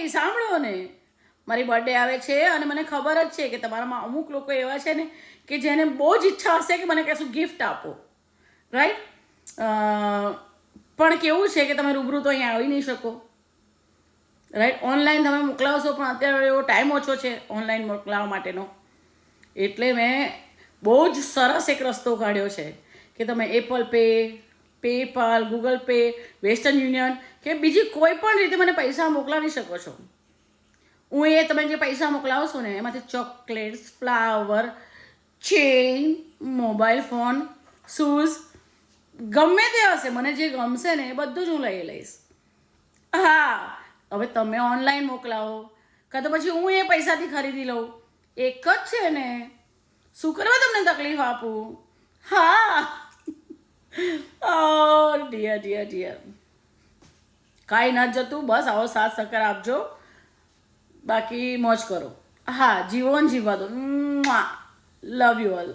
સાંભળો ને, મારી બર્થડે આવે છે અને મને ખબર જ છે કે તમારામાં અમુક લોકો એવા છે ને કે જેને બહુ જ ઈચ્છા હશે કે મને કશું ગિફ્ટ આપો, રાઈટ? પણ કેવું છે કે તમે રૂબરૂ તો અહીંયા આવી નહીં શકો, રાઈટ? ઓનલાઈન તમે મોકલાવશો પણ અત્યારે એવો ટાઈમ ઓછો છે ઓનલાઈન મોકલાવવા માટેનો. એટલે મેં બહુ જ સરસ એક રસ્તો કાઢ્યો છે કે તમે Apple pay, PayPal, Google pay, western union કે બીજી કોઈ પણ રીતે મને પૈસા મોકલાવી શકો છો. હું એ તમે જે પૈસા મોકલાવશો ને એમાંથી chocolates, flower, chain, mobile phone, shoes, ગમે તે હશે મને જે ગમશે ને એ બધું જ હું લઈ લઈશ. હા, હવે તમે ઓનલાઈન મોકલાવો કાં તો પછી હું એ પૈસાથી ખરીદી લઉં, એક જ છે ને. શું કરવા તમને તકલીફ આપું? હા. ડિયર ડિયર ડિયર, કાંઈ ના જતું, બસ આવો સાથ સહકાર આપજો, બાકી મોજ કરો. હા, જીવન જીવવા દો. Love you all.